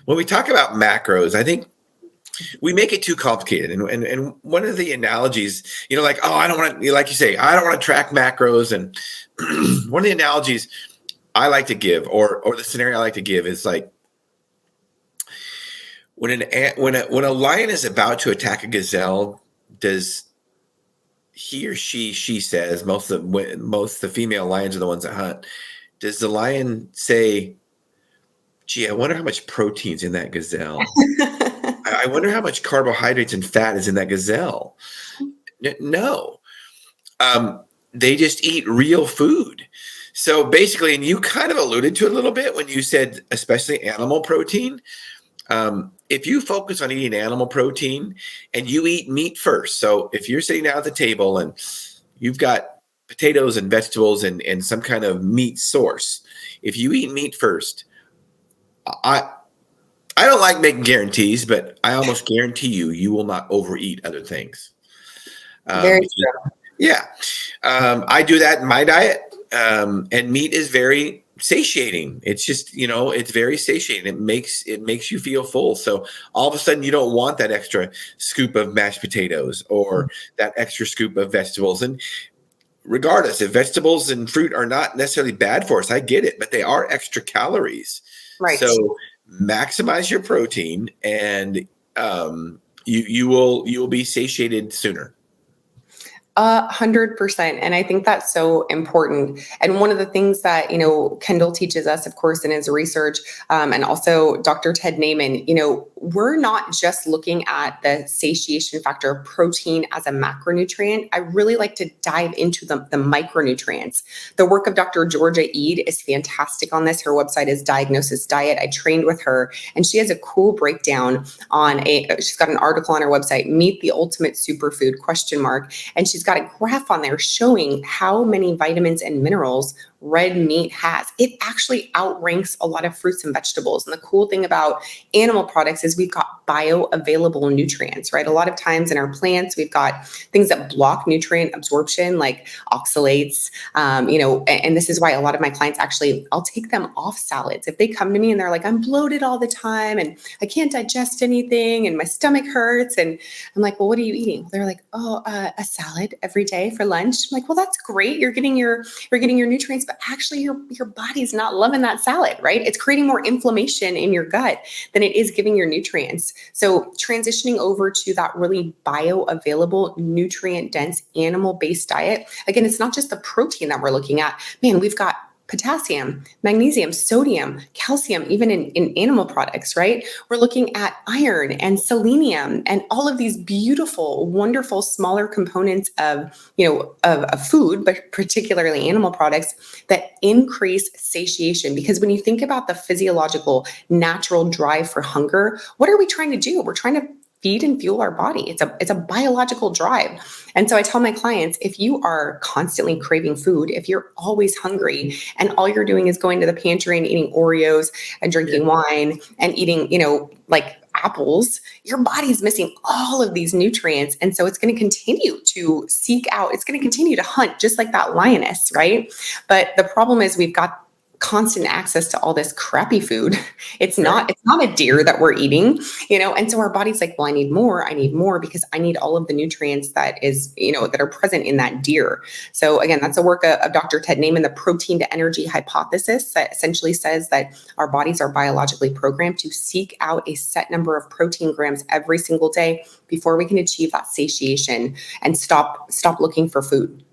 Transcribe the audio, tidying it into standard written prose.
when we talk about macros, I think we make it too complicated. And one of the analogies, like, oh, I don't want to, like you say, I don't want to track macros. And one of the analogies I like to give, or the scenario I like to give, is like when a lion is about to attack a gazelle, does he or she says, most of the female lions are the ones that hunt. Does the lion say, gee, I wonder how much protein's in that gazelle? I wonder how much carbohydrates and fat is in that gazelle? No. They just eat real food. So basically, and you kind of alluded to it a little bit when you said, especially animal protein. If you focus on eating animal protein and you eat meat first, so if you're sitting down at the table and you've got potatoes and vegetables and some kind of meat source, if you eat meat first, I don't like making guarantees, but I almost guarantee you will not overeat other things. Very true. Yeah. I do that in my diet. And meat is very satiating. It's just, it's very satiating. It makes you feel full. So all of a sudden you don't want that extra scoop of mashed potatoes or that extra scoop of vegetables. And regardless, if vegetables and fruit are not necessarily bad for us, I get it, but they are extra calories. Right. So maximize your protein and you will be satiated sooner. 100%. And I think that's so important. And one of the things that, Kendall teaches us, of course, in his research, and also Dr. Ted Naiman, we're not just looking at the satiation factor of protein as a macronutrient. I really like to dive into the micronutrients. The work of Dr. Georgia Ede is fantastic on this. Her website is Diagnosis Diet. I trained with her, and she has a cool breakdown on she's got an article on her website, Meet the Ultimate Superfood ? And she's got a graph on there showing how many vitamins and minerals red meat has. It actually outranks a lot of fruits and vegetables. And the cool thing about animal products is we've got bioavailable nutrients, right? A lot of times in our plants, we've got things that block nutrient absorption, like oxalates, and this is why a lot of my clients actually, I'll take them off salads. If they come to me and they're like, I'm bloated all the time and I can't digest anything and my stomach hurts. And I'm like, well, what are you eating? They're like, a salad every day for lunch. I'm like, well, that's great. You're getting your nutrients, but actually your body's not loving that salad, right? It's creating more inflammation in your gut than it is giving your nutrients. So transitioning over to that really bioavailable, nutrient-dense, animal-based diet. Again, it's not just the protein that we're looking at. Man, we've got potassium, magnesium, sodium, calcium, even in animal products, right? We're looking at iron and selenium and all of these beautiful, wonderful, smaller components of food, but particularly animal products that increase satiation. Because when you think about the physiological, natural drive for hunger, what are we trying to do? We're trying to feed and fuel our body. It's a biological drive. And so I tell my clients, if you are constantly craving food, if you're always hungry and all you're doing is going to the pantry and eating Oreos and drinking wine and eating, like apples, your body's missing all of these nutrients. And so it's going to continue to seek out, it's going to continue to hunt just like that lioness, right? But the problem is we've got constant access to all this crappy food. It's not a deer that we're eating, and so our body's like, well, I need more because I need all of the nutrients that are present in that deer. So again, that's a work of Dr. Ted Naiman, the protein to energy hypothesis, that essentially says that our bodies are biologically programmed to seek out a set number of protein grams every single day before we can achieve that satiation and stop looking for food.